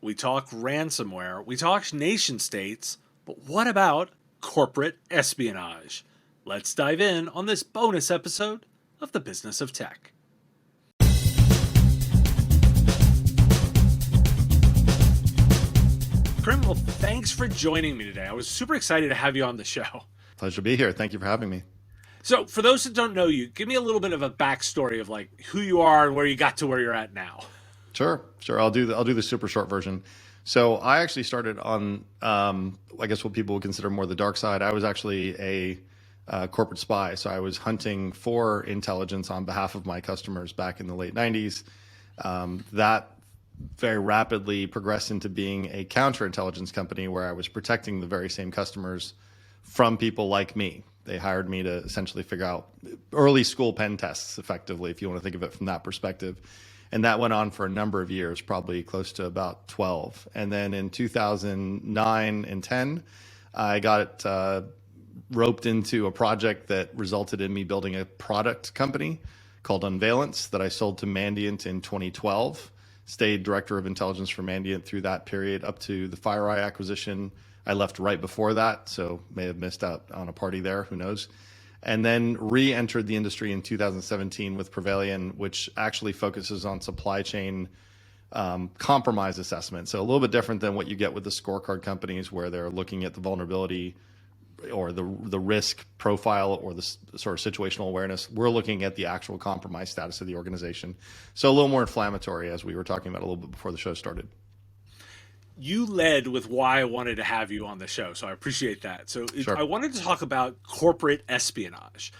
we talk ransomware, we talk nation states, but what about corporate espionage? Let's dive in on this bonus episode of The Business of Tech. Karim, well, thanks for joining me today. I was super excited to have you on the show. Pleasure to be here. Thank you for having me. So for those that don't know you, give me a little bit of a backstory of like who you are and where you got to where you're at now. Sure. I'll do the super short version. So I actually started on, I guess what people would consider more the dark side. I was actually a corporate spy. So I was hunting for intelligence on behalf of my customers back in the late 90s. That very rapidly progressed into being a counterintelligence company where I was protecting the very same customers from people like me. They hired me to essentially figure out early school pen tests, effectively, if you want to think of it from that perspective. And that went on for a number of years, probably close to about 12. And then in 2009 and 10, I got roped into a project that resulted in me building a product company called Unveillance that I sold to Mandiant in 2012. Stayed director of intelligence for Mandiant through that period up to the FireEye acquisition. I left right before that, so may have missed out on a party there, who knows. And then re-entered the industry in 2017 with Prevailion, which actually focuses on supply chain compromise assessment. So a little bit different than what you get with the scorecard companies where they're looking at the vulnerability or the risk profile or the sort of situational awareness. We're looking at the actual compromise status of the organization. So a little more inflammatory, as we were talking about a little bit before the show started. You led with why I wanted to have you on the show, so I appreciate that. So Sure. I wanted to talk about corporate espionage.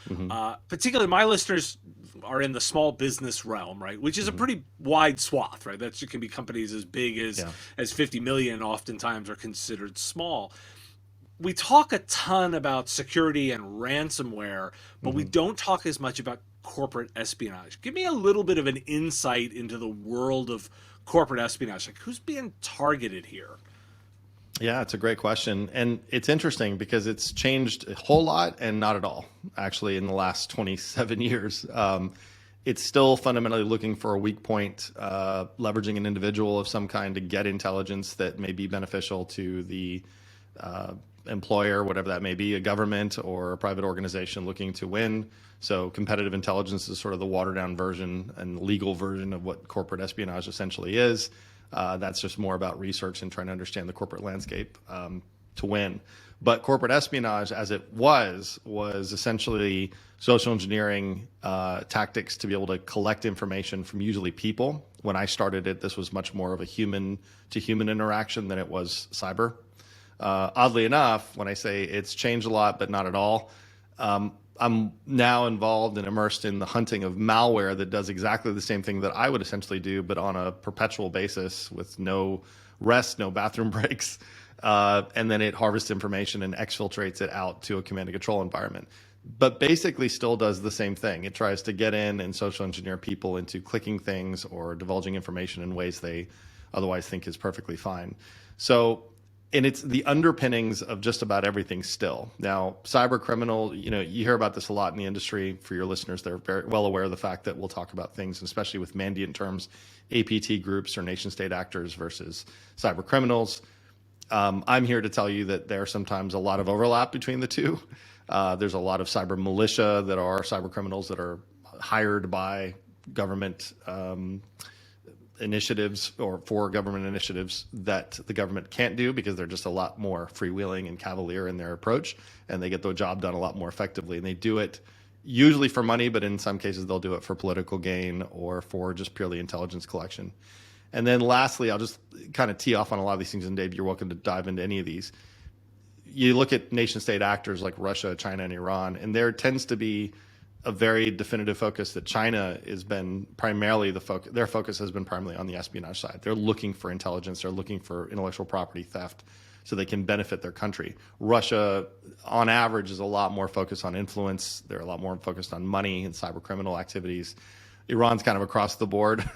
Particularly my listeners are in the small business realm, right? Which is a pretty wide swath, right? That can be companies as big as 50 million oftentimes are considered small. We talk a ton about security and ransomware, but we don't talk as much about corporate espionage. Give me a little bit of an insight into the world of corporate espionage. Like, who's being targeted here? Yeah, it's a great question. And it's interesting because it's changed a whole lot and not at all, actually, in the last 27 years. It's still fundamentally looking for a weak point, leveraging an individual of some kind to get intelligence that may be beneficial to the employer, whatever that may be, a government or a private organization looking to win. So competitive intelligence is sort of the watered down version and legal version of what corporate espionage essentially is. That's just more about research and trying to understand the corporate landscape to win. But corporate espionage, as it was essentially social engineering tactics to be able to collect information from usually people. When I started it, this was much more of a human to human interaction than it was cyber. Oddly enough, when I say it's changed a lot, but not at all, I'm now involved and immersed in the hunting of malware that does exactly the same thing that I would essentially do, but on a perpetual basis with no rest, no bathroom breaks. And then it harvests information and exfiltrates it out to a command and control environment. But basically still does the same thing. It tries to get in and social engineer people into clicking things or divulging information in ways they otherwise think is perfectly fine. And it's the underpinnings of just about everything still. Now, cyber criminal, you hear about this a lot in the industry. For your listeners, they're very well aware of the fact that we'll talk about things, especially with Mandiant terms, APT groups or nation state actors versus cyber criminals. I'm here to tell you that there's sometimes a lot of overlap between the two. There's a lot of cyber militia that are cyber criminals that are hired by government initiatives or for government initiatives that the government can't do because they're just a lot more freewheeling and cavalier in their approach, and they get the job done a lot more effectively. And they do it usually for money, but in some cases they'll do it for political gain or for just purely intelligence collection. And then lastly, I'll just kind of tee off on a lot of these things, and Dave, you're welcome to dive into any of these. You look at nation state actors like Russia, China, and Iran, and there tends to be a very definitive focus that China has been primarily their focus has been primarily on the espionage side. They're looking for intelligence. They're looking for intellectual property theft so they can benefit their country. Russia, on average, is a lot more focused on influence. They're a lot more focused on money and cyber criminal activities. Iran's kind of across the board.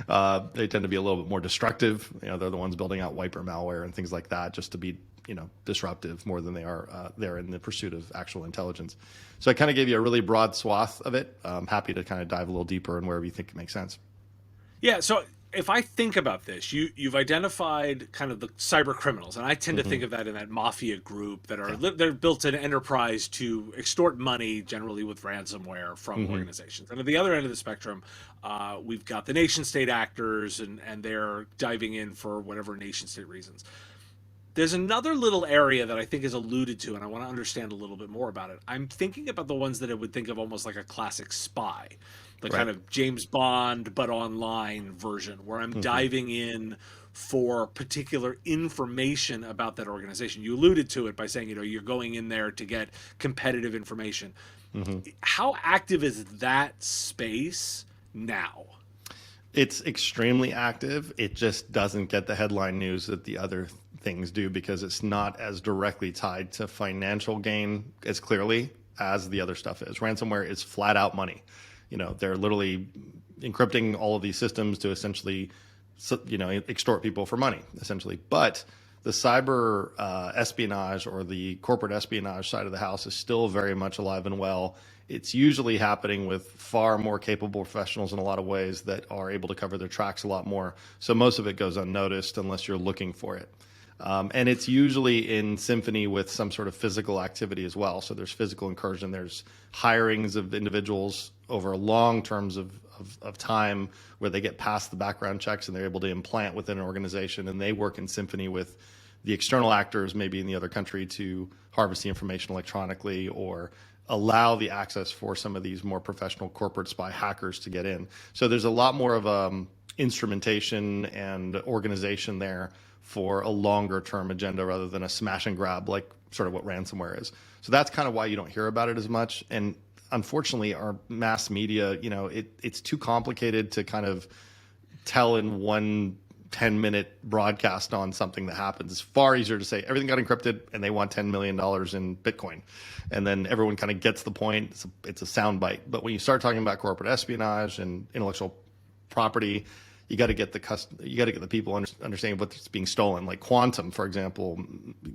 They tend to be a little bit more destructive. They're the ones building out wiper malware and things like that just to be disruptive more than they are there in the pursuit of actual intelligence. So I kind of gave you a really broad swath of it. I'm happy to kind of dive a little deeper in wherever you think it makes sense. Yeah, so if I think about this, you've identified kind of the cyber criminals, and I tend to think of that in that mafia group that are they're built an enterprise to extort money, generally with ransomware from organizations. And at the other end of the spectrum, we've got the nation state actors, and they're diving in for whatever nation state reasons. There's another little area that I think is alluded to, and I want to understand a little bit more about it. I'm thinking about the ones that I would think of almost like a classic spy, the kind of James Bond but online version, where I'm diving in for particular information about that organization. You alluded to it by saying, you're going in there to get competitive information. How active is that space now? It's extremely active. It just doesn't get the headline news that the other things do, because it's not as directly tied to financial gain as clearly as the other stuff is. Ransomware is flat out money. They're literally encrypting all of these systems to essentially, extort people for money, essentially. But the cyber espionage, or the corporate espionage side of the house, is still very much alive and well. It's usually happening with far more capable professionals in a lot of ways that are able to cover their tracks a lot more. So most of it goes unnoticed unless you're looking for it. And it's usually in symphony with some sort of physical activity as well. So there's physical incursion, there's hirings of individuals over long terms of time where they get past the background checks and they're able to implant within an organization, and they work in symphony with the external actors, maybe in the other country, to harvest the information electronically or allow the access for some of these more professional corporate spy hackers to get in. So there's a lot more of instrumentation and organization there for a longer term agenda rather than a smash and grab like sort of what ransomware is. So that's kind of why you don't hear about it as much. And unfortunately, our mass media, it's too complicated to kind of tell in one 10-minute broadcast on something that happens. It's far easier to say everything got encrypted and they want $10 million in Bitcoin. And then everyone kind of gets the point. It's a soundbite. But when you start talking about corporate espionage and intellectual property, you got to get the people understanding what's being stolen. Like quantum, for example,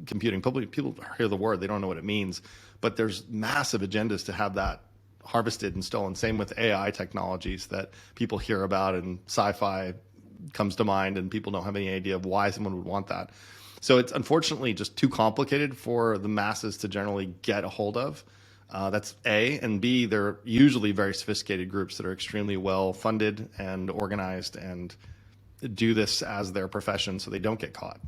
computing. People hear the word, they don't know what it means. But there's massive agendas to have that harvested and stolen. Same with AI technologies that people hear about, and sci-fi comes to mind, and people don't have any idea of why someone would want that. So it's unfortunately just too complicated for the masses to generally get a hold of. That's A. And B, they're usually very sophisticated groups that are extremely well funded and organized and do this as their profession, so they don't get caught.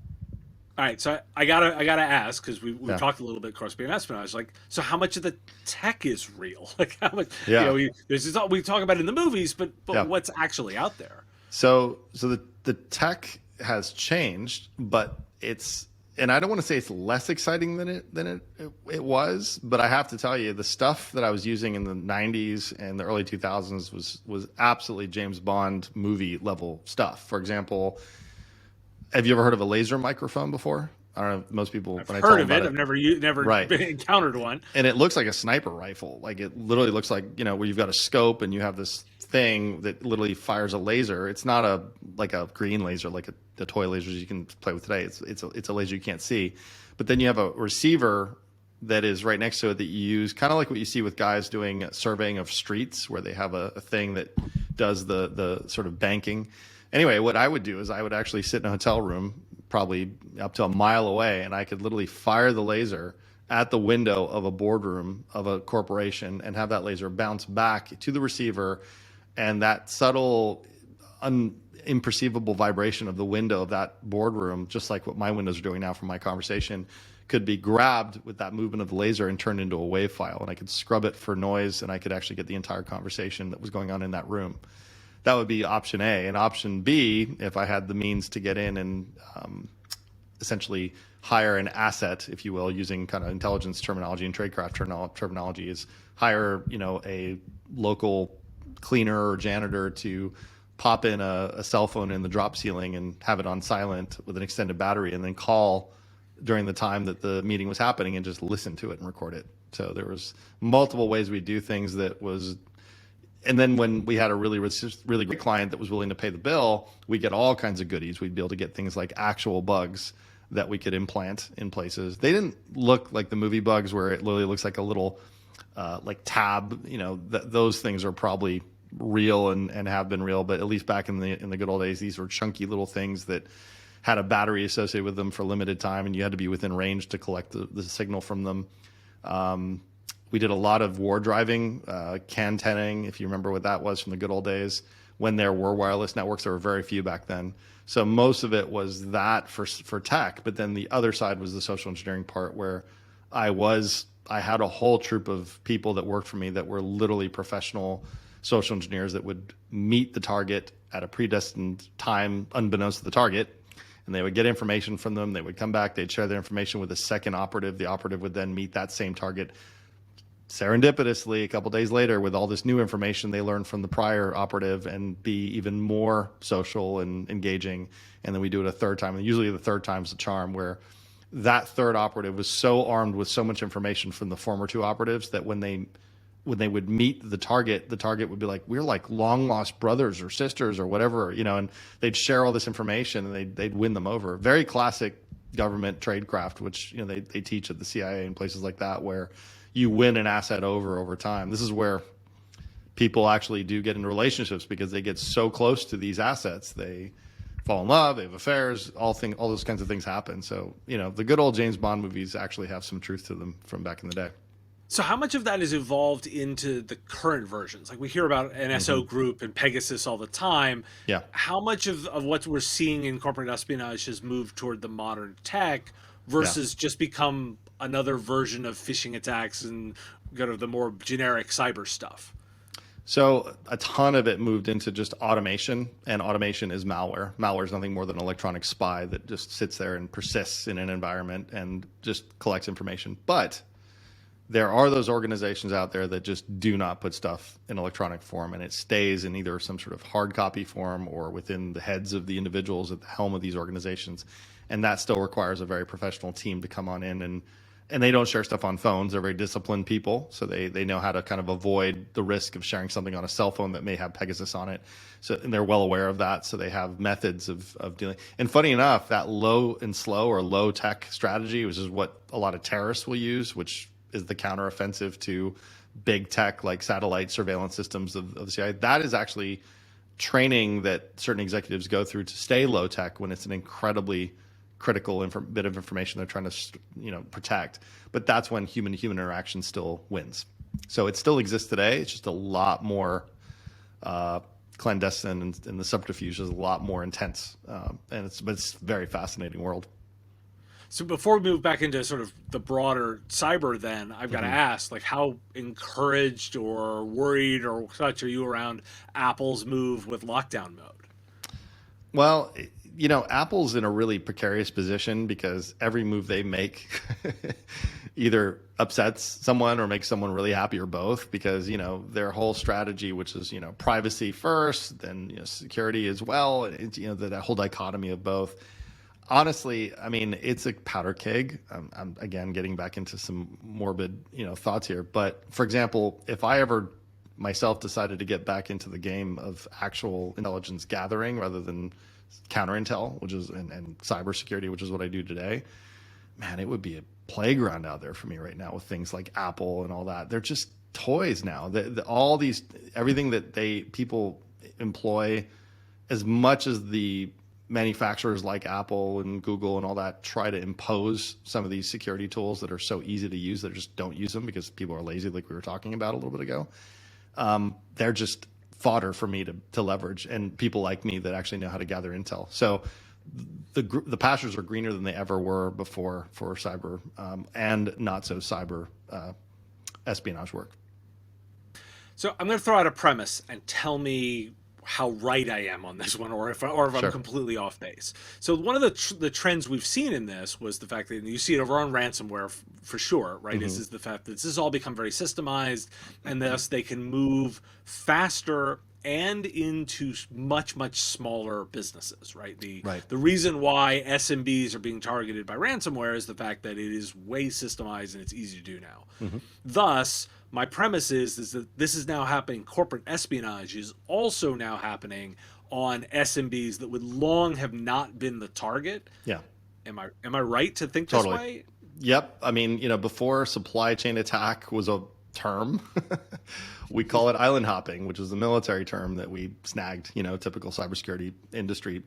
All right, so I gotta ask, because we've talked a little bit cross-beam espionage. Like, so how much of the tech is real? Like, how much? We talk about it in the movies, but what's actually out there? So the tech has changed, but and I don't want to say it's less exciting than it was, but I have to tell you, the stuff that I was using in the 90s and the early 2000s was absolutely James Bond movie level stuff. For example, have you ever heard of a laser microphone before? I don't know. Most people, I've heard of it. I've never encountered one. And it looks like a sniper rifle. Like, it literally looks like, where you've got a scope and you have this thing that literally fires a laser. It's not a green laser like the toy lasers you can play with today. It's a laser you can't see. But then you have a receiver that is right next to it that you use, kind of like what you see with guys doing surveying of streets, where they have a thing that does the sort of banking. Anyway, what I would do is I would actually sit in a hotel room, probably up to a mile away, and I could literally fire the laser at the window of a boardroom of a corporation and have that laser bounce back to the receiver, and that subtle, imperceivable vibration of the window of that boardroom, just like what my windows are doing now from my conversation, could be grabbed with that movement of the laser and turned into a WAV file, and I could scrub it for noise, and I could actually get the entire conversation that was going on in that room. That would be option A. And option B, if I had the means to get in and essentially hire an asset, if you will, using kind of intelligence terminology and tradecraft terminology, is hire a local cleaner or janitor to pop in a cell phone in the drop ceiling and have it on silent with an extended battery, and then call during the time that the meeting was happening and just listen to it and record it. So there was multiple ways we do things that was. And then when we had a really great client that was willing to pay the bill, we get all kinds of goodies. We'd be able to get things like actual bugs that we could implant in places. They didn't look like the movie bugs where it literally looks like a little like tab. Those things are probably real and have been real, but at least back in the good old days, these were chunky little things that had a battery associated with them for limited time, and you had to be within range to collect the signal from them. We did a lot of war driving, can-tenning, if you remember what that was from the good old days. When there were wireless networks, there were very few back then. So most of it was that for tech, but then the other side was the social engineering part, where I had a whole troop of people that worked for me that were literally professional social engineers that would meet the target at a predestined time, unbeknownst to the target. And they would get information from them. They would come back. They'd share their information with a second operative. The operative would then meet that same target serendipitously a couple days later with all this new information they learned from the prior operative, and be even more social and engaging. And then we do it a third time. And usually the third time's the charm, where that third operative was so armed with so much information from the former two operatives that when they would meet the target would be like, we're like long lost brothers or sisters or whatever, and they'd share all this information and they'd win them over. Very classic government tradecraft, which they teach at the CIA and places like that, where you win an asset over time. This is where people actually do get into relationships, because they get so close to these assets. They fall in love, they have affairs, all those kinds of things happen. So, the good old James Bond movies actually have some truth to them from back in the day. So how much of that is evolved into the current versions? Like, we hear about NSO Group and Pegasus all the time. Yeah. How much of what we're seeing in corporate espionage has moved toward the modern tech versus just become another version of phishing attacks and kind of the more generic cyber stuff? So a ton of it moved into just automation, and automation is malware. Malware is nothing more than an electronic spy that just sits there and persists in an environment and just collects information. But there are those organizations out there that just do not put stuff in electronic form, and it stays in either some sort of hard copy form or within the heads of the individuals at the helm of these organizations. And that still requires a very professional team to come on in, and they don't share stuff on phones. They're very disciplined people, so they know how to kind of avoid the risk of sharing something on a cell phone that may have Pegasus on it. So, and they're well aware of that, so they have methods of dealing. And funny enough, that low and slow or low tech strategy, which is what a lot of terrorists will use, which is the counteroffensive to big tech like satellite surveillance systems of the CIA. That is actually training that certain executives go through to stay low tech when it's an incredibly critical bit of information they're trying to protect. But that's when human-to-human interaction still wins. So it still exists today. It's just a lot more clandestine, and the subterfuge is a lot more intense. But it's a very fascinating world. So before we move back into sort of the broader cyber, then I've got to ask, like, how encouraged or worried or such are you around Apple's move with lockdown mode? Well, Apple's in a really precarious position, because every move they make either upsets someone or makes someone really happy, or both, because, their whole strategy, which is, privacy first, then security as well, that whole dichotomy of both. Honestly, I mean, it's a powder keg. I'm again getting back into some morbid, thoughts here. But for example, if I ever myself decided to get back into the game of actual intelligence gathering rather than counterintel, which is and cybersecurity, which is what I do today, man, it would be a playground out there for me right now with things like Apple and all that. They're just toys now. All these, everything that people employ, as much as the manufacturers like Apple and Google and all that try to impose some of these security tools that are so easy to use, that just don't use them because people are lazy, like we were talking about a little bit ago. They're just fodder for me to leverage, and people like me that actually know how to gather intel. So the pastures are greener than they ever were before for cyber and not so cyber espionage work. So I'm going to throw out a premise and tell me how right I am on this one, or if I'm completely off base. So one of the trends we've seen in this was the fact that you see it over on ransomware for sure, right? Mm-hmm. Is the fact that this has all become very systemized, and thus they can move faster and into much smaller businesses, right? The reason why SMBs are being targeted by ransomware is the fact that it is way systemized and it's easy to do now. Mm-hmm. Thus, my premise is that this is now happening. Corporate espionage is also now happening on SMBs that would long have not been the target. Yeah. Am I right to think this way? Yep. I mean, before supply chain attack was a term. We call it island hopping, which is a military term that we snagged, typical cybersecurity industry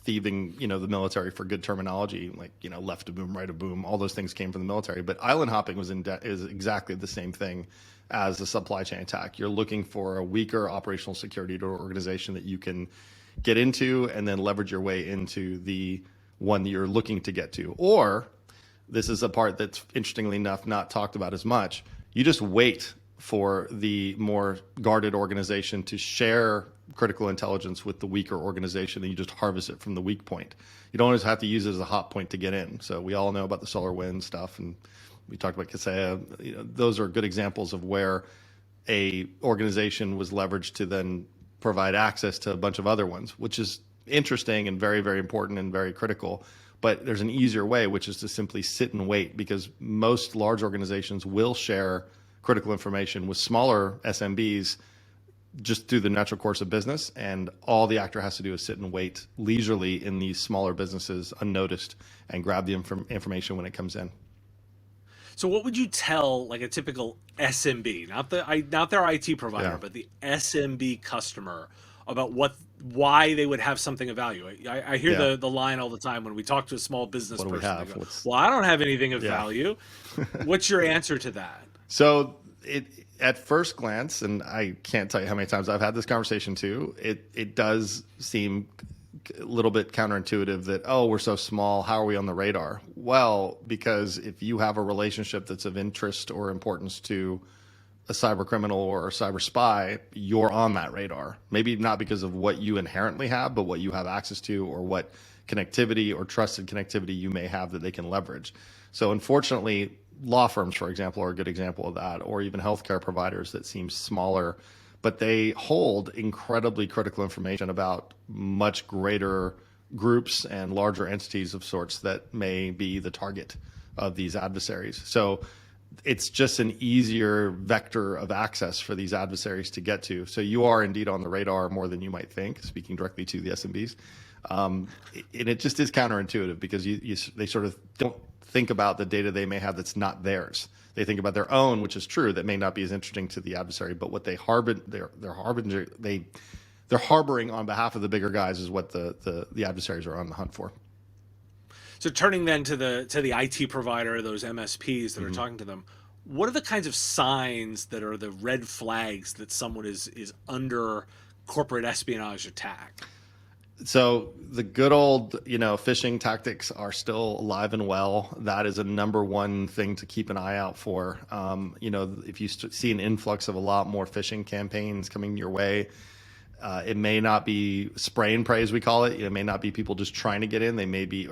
thieving, the military for good terminology, like, left of boom, right of boom, all those things came from the military. But island hopping is exactly the same thing as a supply chain attack. You're looking for a weaker operational security organization that you can get into and then leverage your way into the one that you're looking to get to. Or this is a part that's, interestingly enough, not talked about as much. You just wait for the more guarded organization to share critical intelligence with the weaker organization, and you just harvest it from the weak point. You don't always have to use it as a hot point to get in. So we all know about the SolarWinds stuff, and we talked about Kaseya. Those are good examples of where a organization was leveraged to then provide access to a bunch of other ones, which is interesting and very, very important and very critical. But there's an easier way, which is to simply sit and wait, because most large organizations will share critical information with smaller SMBs just through the natural course of business. And all the actor has to do is sit and wait leisurely in these smaller businesses unnoticed and grab the information when it comes in. So what would you tell like a typical SMB, not their IT provider, but the SMB customer about why they would have something of value? I hear the line all the time when we talk to a small business person. They go, well, I don't have anything of value. What's your answer to that? So at first glance, and I can't tell you how many times I've had this conversation too, it does seem a little bit counterintuitive that, oh, we're so small, how are we on the radar? Well, because if you have a relationship that's of interest or importance to a cyber criminal or a cyber spy, you're on that radar. Maybe not because of what you inherently have, but what you have access to or what connectivity or trusted connectivity you may have that they can leverage. So unfortunately, law firms, for example, are a good example of that, or even healthcare providers that seem smaller, but they hold incredibly critical information about much greater groups and larger entities of sorts that may be the target of these adversaries. So it's just an easier vector of access for these adversaries to get to. So you are indeed on the radar more than you might think, speaking directly to the SMBs. And it just is counterintuitive because they sort of don't think about the data they may have that's not theirs. They think about their own, which is true, that may not be as interesting to the adversary, but what they they're harboring on behalf of the bigger guys is what the adversaries are on the hunt for. So turning then to the IT provider, those MSPs that are talking to them, what are the kinds of signs that are the red flags that someone is under corporate espionage attack? So the good old, phishing tactics are still alive and well. That is a number one thing to keep an eye out for. If you see an influx of a lot more phishing campaigns coming your way, it may not be spray and pray, as we call it. It may not be people just trying to get in. They may be,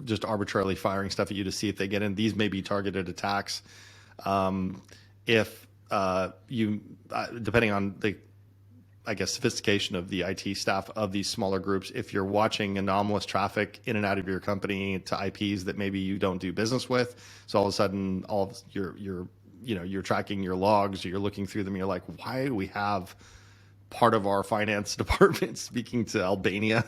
just arbitrarily firing stuff at you to see if they get in. These may be targeted attacks. If depending on the sophistication of the IT staff of these smaller groups, if you're watching anomalous traffic in and out of your company to IPs that maybe you don't do business with, so all of a sudden you're tracking your logs, or you're looking through them, you're like, why do we have part of our finance department speaking to Albania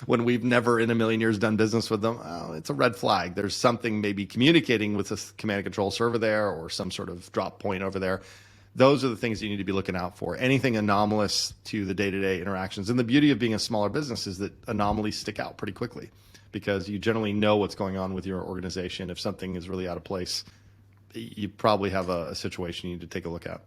when we've never in a million years done business with them? Oh, it's a red flag. There's something maybe communicating with a command and control server there, or some sort of drop point over there. Those are the things you need to be looking out for. Anything anomalous to the day-to-day interactions. And the beauty of being a smaller business is that anomalies stick out pretty quickly, because you generally know what's going on with your organization. If something is really out of place, you probably have a situation you need to take a look at.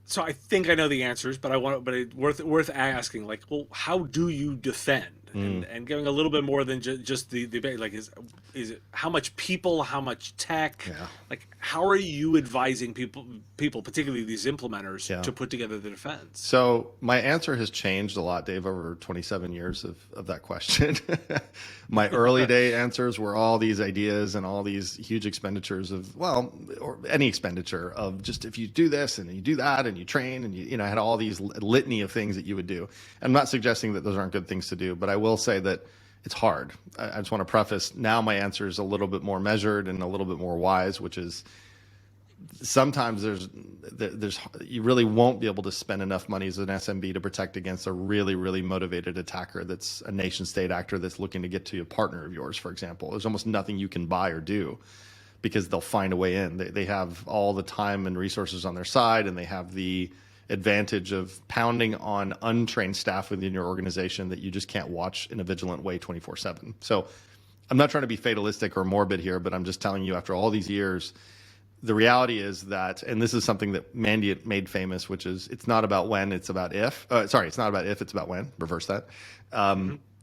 So I think I know the answers, but it's worth asking. Like, well, how do you defend? And giving a little bit more than just the like, is it how much people, how much tech? Yeah. Like, how are you advising people, particularly these implementers, to put together the defense? So my answer has changed a lot, Dave, over 27 years of that question. My early day answers were all these ideas and all these huge expenditures or any expenditure of just, if you do this and you do that and you train and you had all these litany of things that you would do. I'm not suggesting that those aren't good things to do, but I will say that it's hard. I just want to preface, now my answer is a little bit more measured and a little bit more wise, which is sometimes there's you really won't be able to spend enough money as an SMB to protect against a really, really motivated attacker that's a nation state actor that's looking to get to a partner of yours, for example. There's almost nothing you can buy or do. because they'll find a way in. They have all the time and resources on their side, and they have the advantage of pounding on untrained staff within your organization that you just can't watch in a vigilant way 24/7. So I'm not trying to be fatalistic or morbid here, but I'm just telling you, after all these years, the reality is that, and this is something that Mandiant made famous, which is it's not about when, it's about if. It's not about if, it's about when. Reverse that.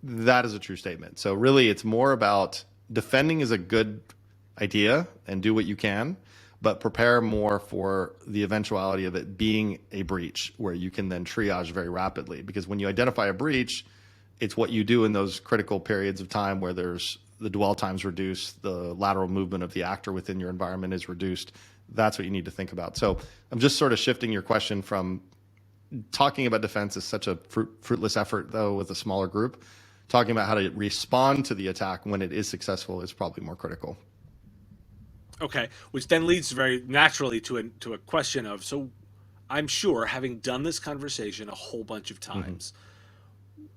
That is a true statement. So really, it's more about defending is a good idea and do what you can, but prepare more for the eventuality of it being a breach where you can then triage very rapidly. Because when you identify a breach, it's what you do in those critical periods of time where there's the dwell time's reduced, the lateral movement of the actor within your environment is reduced. That's what you need to think about. So I'm just sort of shifting your question from talking about defense is such a fruitless effort, though, with a smaller group. Talking about how to respond to the attack when it is successful is probably more critical. Okay, which then leads very naturally to a question of, so I'm sure, having done this conversation a whole bunch of times,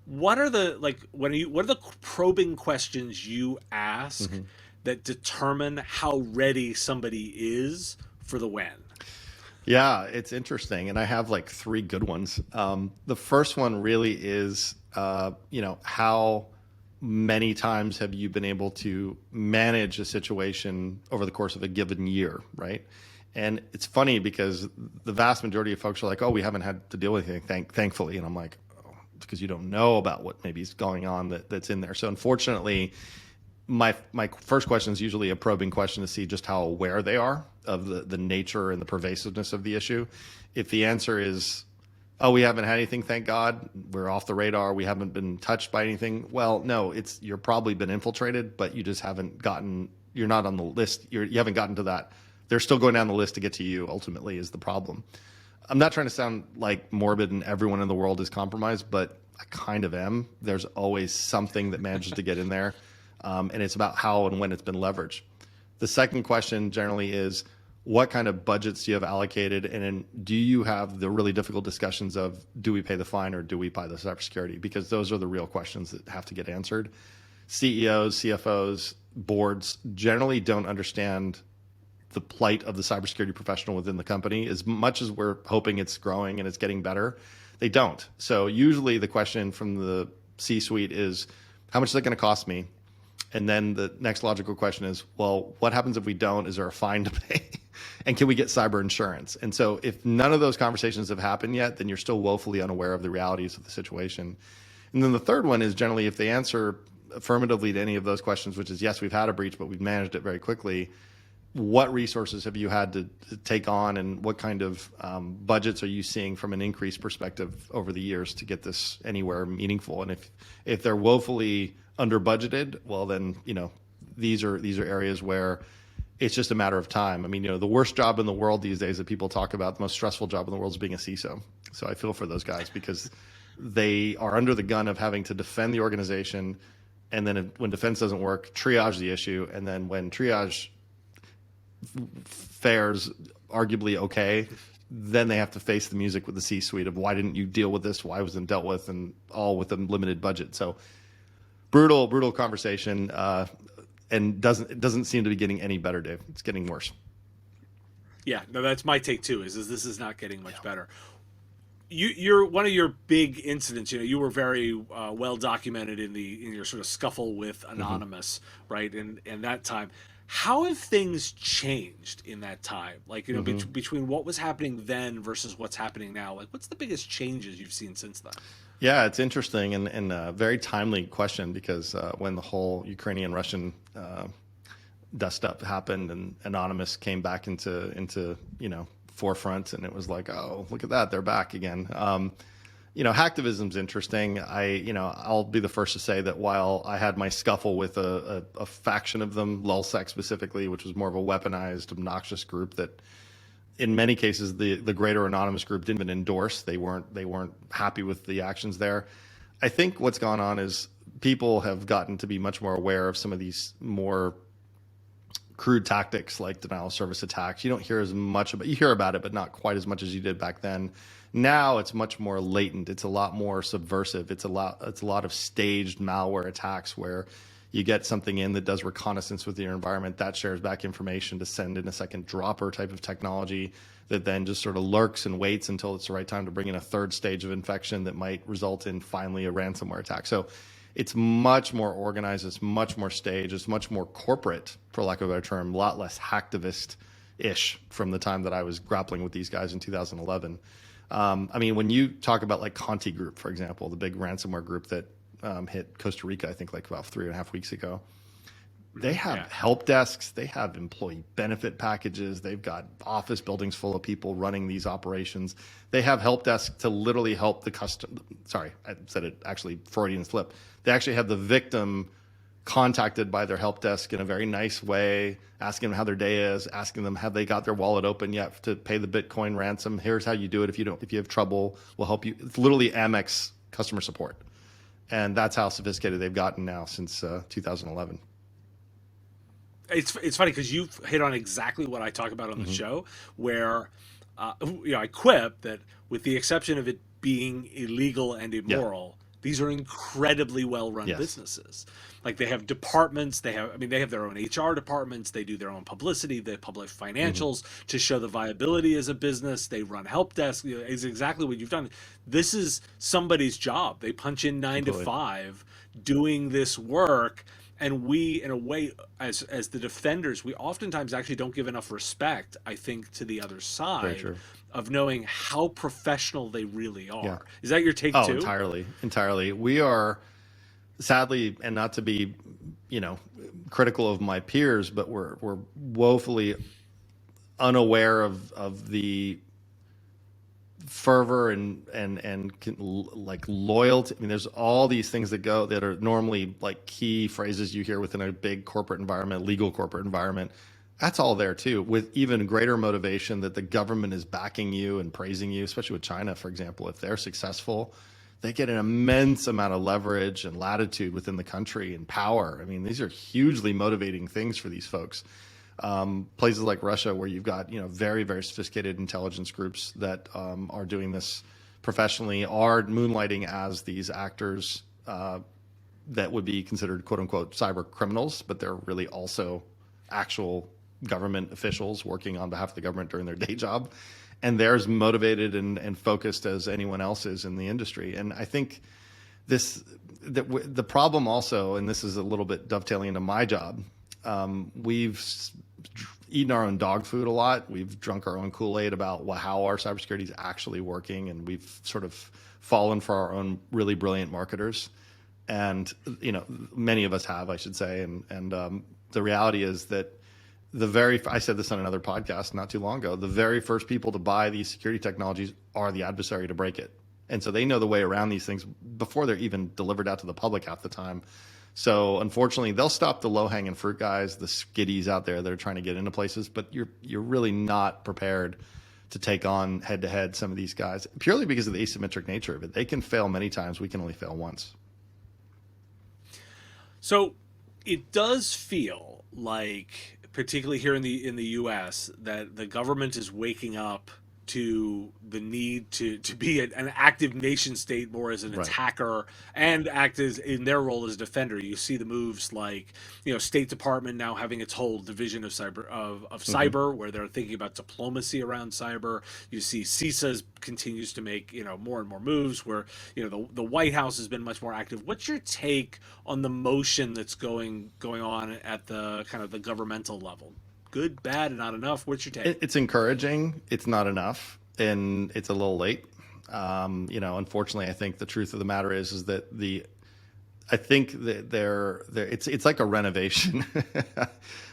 what are the what are the probing questions you ask that determine how ready somebody is for the when? Yeah, it's interesting, and I have like 3 good ones. The first one really is, how many times have you been able to manage a situation over the course of a given year, right? And it's funny because the vast majority of folks are like, oh, we haven't had to deal with anything, thankfully. And I'm like, oh, it's because you don't know about what maybe is going on that's in there. So unfortunately, my first question is usually a probing question to see just how aware they are of the nature and the pervasiveness of the issue. If the answer is, oh, we haven't had anything, thank God, we're off the radar, we haven't been touched by anything, well, no, you're probably been infiltrated, but you just haven't gotten, you're not on the list, you haven't gotten to that. They're still going down the list to get to you, ultimately, is the problem. I'm not trying to sound like morbid and everyone in the world is compromised, but I kind of am. There's always something that manages to get in there, and it's about how and when it's been leveraged. The second question generally is, what kind of budgets do you have allocated, and then do you have the really difficult discussions of, do we pay the fine or do we buy the cybersecurity? Because those are the real questions that have to get answered. CEOs, CFOs, boards generally don't understand the plight of the cybersecurity professional within the company. As much as we're hoping it's growing and it's getting better, they don't. So usually the question from the C-suite is, how much is it going to cost me? And then the next logical question is, well, what happens if we don't? Is there a fine to pay? And can we get cyber insurance? And so if none of those conversations have happened yet, then you're still woefully unaware of the realities of the situation. And then the third one is generally if they answer affirmatively to any of those questions, which is, yes, we've had a breach, but we've managed it very quickly. What resources have you had to take on, and what kind of budgets are you seeing from an increased perspective over the years to get this anywhere meaningful? And if they're woefully under budgeted, well, then, these are areas where it's just a matter of time. I mean, the worst job in the world these days that people talk about, the most stressful job in the world, is being a CISO. So I feel for those guys because they are under the gun of having to defend the organization, and then when defense doesn't work, triage the issue, and then when triage fares arguably okay, then they have to face the music with the C-suite of, why didn't you deal with this? Why wasn't dealt with? And all with a limited budget. So brutal conversation, and it doesn't seem to be getting any better, Dave. It's getting worse. Yeah, no, that's my take too. Is this is not getting much better. You're one of your big incidents. You were very well documented in your sort of scuffle with Anonymous, right? And that time. How have things changed in that time? Like, between what was happening then versus what's happening now, like what's the biggest changes you've seen since then? Yeah, it's interesting and a very timely question because when the whole Ukrainian-Russian dust up happened and Anonymous came back into forefront, and it was like, oh, look at that, they're back again. Hacktivism's interesting. I'll be the first to say that while I had my scuffle with a faction of them, LulzSec specifically, which was more of a weaponized, obnoxious group that in many cases the greater Anonymous group didn't even endorse. They weren't happy with the actions there. I think what's gone on is people have gotten to be much more aware of some of these more crude tactics like denial of service attacks. You don't hear as much about, you hear about it, but not quite as much as you did back then. Now it's much more latent. It's a lot more subversive. It's a lot of staged malware attacks where You get something in that does reconnaissance with your environment, that shares back information to send in a second dropper type of technology that then just sort of lurks and waits until it's the right time to bring in a third stage of infection that might result in finally a ransomware attack. So it's much more organized, it's much more staged, it's much more corporate, for lack of a better term, a lot less hacktivist-ish from the time that I was grappling with these guys in 2011. I mean, when you talk about like Conti Group, for example, the big ransomware group that hit Costa Rica, I think like about 3.5 weeks ago, they have help desks, they have employee benefit packages, they've got office buildings full of people running these operations. They have help desks to literally help the sorry, I said it actually Freudian slip. They actually have the victim contacted by their help desk in a very nice way, asking them how their day is, asking them have they got their wallet open yet to pay the Bitcoin ransom. Here's how you do it. If you have trouble, we'll help you. It's literally Amex customer support. And that's how sophisticated they've gotten now since 2011. It's funny because you've hit on exactly what I talk about on the show, where I quip that with the exception of it being illegal and immoral, these are incredibly well-run businesses. Like they have departments, they have their own HR departments, they do their own publicity, they publish financials to show the viability as a business, they run help desk. It's exactly what you've done. This is somebody's job. They punch in 9 to 5 doing this work. And we, in a way, as the defenders, we oftentimes actually don't give enough respect, I think, to the other side of knowing how professional they really are. Yeah. Is that your take too? Entirely. We are, sadly, and not to be, critical of my peers, but we're woefully unaware of the fervor and like loyalty. I mean, there's all these things that are normally like key phrases you hear within a big corporate environment, legal corporate environment. That's all there too, with even greater motivation that the government is backing you and praising you, especially with China, for example. If they're successful, they get an immense amount of leverage and latitude within the country and power. I mean, these are hugely motivating things for these folks. Places like Russia, where you've got very, very sophisticated intelligence groups that are doing this professionally, are moonlighting as these actors that would be considered "quote unquote" cyber criminals, but they're really also actual government officials working on behalf of the government during their day job, and they're as motivated and focused as anyone else is in the industry. And I think the problem also, and this is a little bit dovetailing into my job. We've eaten our own dog food a lot. We've drunk our own Kool-Aid about how our cybersecurity is actually working, and we've sort of fallen for our own really brilliant marketers. And many of us have, I should say. And the reality is that I said this on another podcast not too long ago. The very first people to buy these security technologies are the adversary to break it, and so they know the way around these things before they're even delivered out to the public half the time. So unfortunately, they'll stop the low-hanging fruit guys, the skiddies out there that are trying to get into places, but you're really not prepared to take on head-to-head some of these guys, purely because of the asymmetric nature of it. They can fail many times. We can only fail once. So it does feel like, particularly here in the U.S., that the government is waking up to the need to be an active nation state more as an attacker and act as in their role as a defender. You see the moves like State Department now having its whole division of cyber where they're thinking about diplomacy around cyber. You see CISA continues to make more and more moves where the White House has been much more active. What's your take on the motion that's going on at the kind of the governmental level? Good, bad, not enough? What's your take? It's encouraging. It's not enough, and it's a little late. Unfortunately, I think the truth of the matter is that I think that it's like a renovation.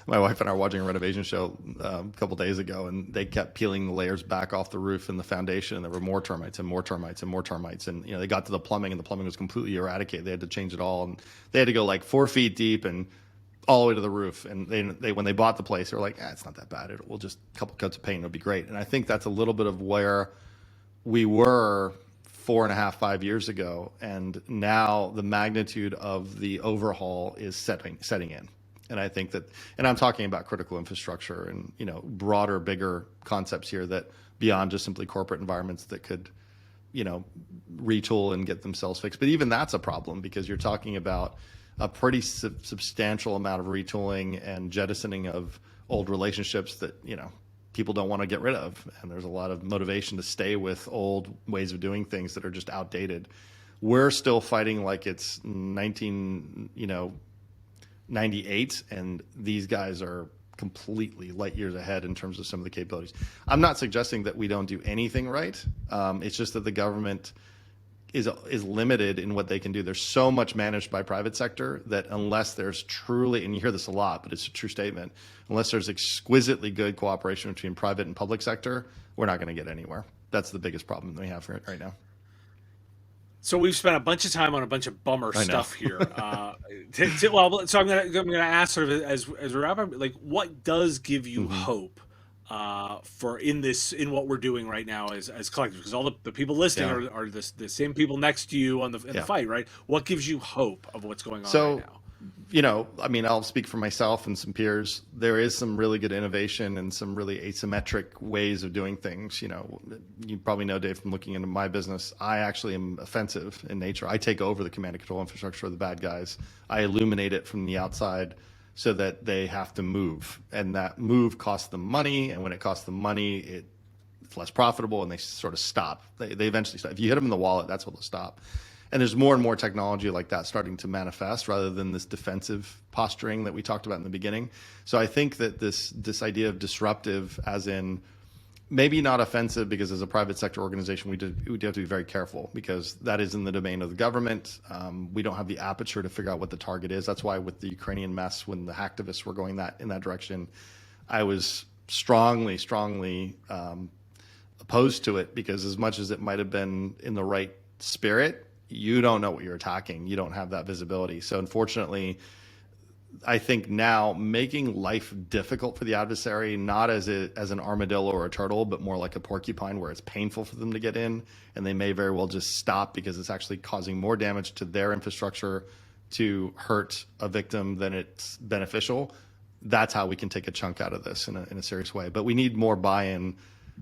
My wife and I were watching a renovation show a couple days ago, and they kept peeling the layers back off the roof and the foundation, and there were more termites and more termites and more termites. And they got to the plumbing, and the plumbing was completely eradicated. They had to change it all, and they had to go like 4 feet deep and all the way to the roof. And they when they bought the place, they were like, it's not that bad. We'll just a couple coats of paint, it'll be great. And I think that's a little bit of where we were 4.5, 5 years ago. And now the magnitude of the overhaul is setting in. And I think that, and I'm talking about critical infrastructure and, broader, bigger concepts here that beyond just simply corporate environments that could, retool and get themselves fixed. But even that's a problem because you're talking about a pretty substantial amount of retooling and jettisoning of old relationships that, people don't want to get rid of. And there's a lot of motivation to stay with old ways of doing things that are just outdated. We're still fighting like it's 1998, and these guys are completely light years ahead in terms of some of the capabilities. I'm not suggesting that we don't do anything right. It's just that the government is limited in what they can do. There's so much managed by private sector that unless there's truly, and you hear this a lot, but it's a true statement, unless there's exquisitely good cooperation between private and public sector, we're not going to get anywhere. That's the biggest problem that we have right now. So we've spent a bunch of time on a bunch of bummer stuff here. So I'm gonna ask sort of as we wrap up, like, what does give you hope for in what we're doing right now as collectives? Because all the people listening are the same people next to you in the fight, right? What gives you hope of what's going on right now? I'll speak for myself and some peers. There is some really good innovation and some really asymmetric ways of doing things. You probably know, Dave, from looking into my business, I actually am offensive in nature. I take over the command and control infrastructure of the bad guys. I illuminate it from the outside so that they have to move. And that move costs them money. And when it costs them money, it's less profitable, and they sort of stop. They eventually stop. If you hit them in the wallet, that's what they'll stop. And there's more and more technology like that starting to manifest rather than this defensive posturing that we talked about in the beginning. So I think that this idea of disruptive, as in maybe not offensive, because as a private sector organization, we do have to be very careful, because that is in the domain of the government. We don't have the aperture to figure out what the target is. That's why with the Ukrainian mess, when the hacktivists were going in that direction, I was strongly opposed to it, because as much as it might have been in the right spirit, you don't know what you're attacking. You don't have that visibility. So unfortunately, I think now making life difficult for the adversary, not as an armadillo or a turtle, but more like a porcupine, where it's painful for them to get in, and they may very well just stop because it's actually causing more damage to their infrastructure to hurt a victim than it's beneficial. That's how we can take a chunk out of this in a serious way. But we need more buy-in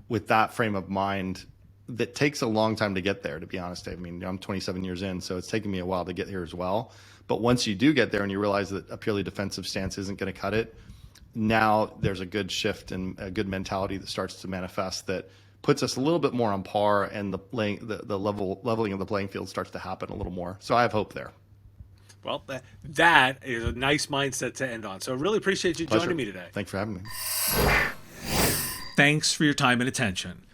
with that frame of mind. That takes a long time to get there, to be honest, Dave. I'm 27 years in, so it's taken me a while to get here as well. But once you do get there and you realize that a purely defensive stance isn't going to cut it, now there's a good shift and a good mentality that starts to manifest that puts us a little bit more on par, and the leveling of the playing field starts to happen a little more. So I have hope there. Well, that is a nice mindset to end on. So I really appreciate you joining me today. Thanks for having me. Thanks for your time and attention.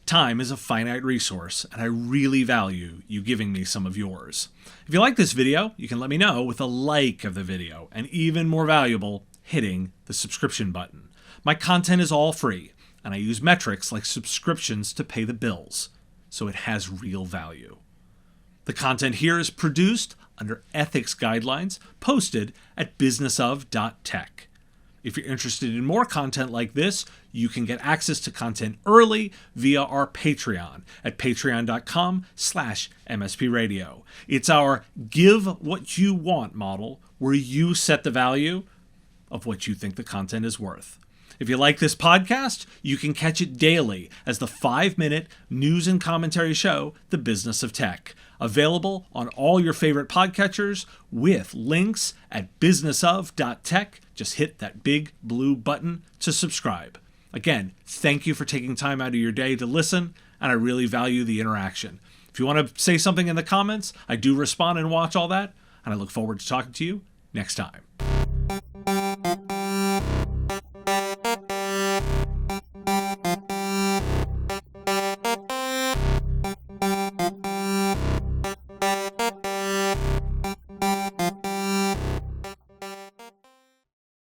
Time is a finite resource, and I really value you giving me some of yours. If you like this video, you can let me know with a like of the video, and even more valuable, hitting the subscription button. My content is all free, and I use metrics like subscriptions to pay the bills, so it has real value. The content here is produced under ethics guidelines posted at businessof.tech. If you're interested in more content like this, you can get access to content early via our Patreon at patreon.com/MSPradio. It's our give what you want model, where you set the value of what you think the content is worth. If you like this podcast, you can catch it daily as the 5-minute news and commentary show, The Business of Tech, available on all your favorite podcatchers with links at businessof.tech. Just hit that big blue button to subscribe. Again, thank you for taking time out of your day to listen, and I really value the interaction. If you want to say something in the comments, I do respond and watch all that, and I look forward to talking to you next time.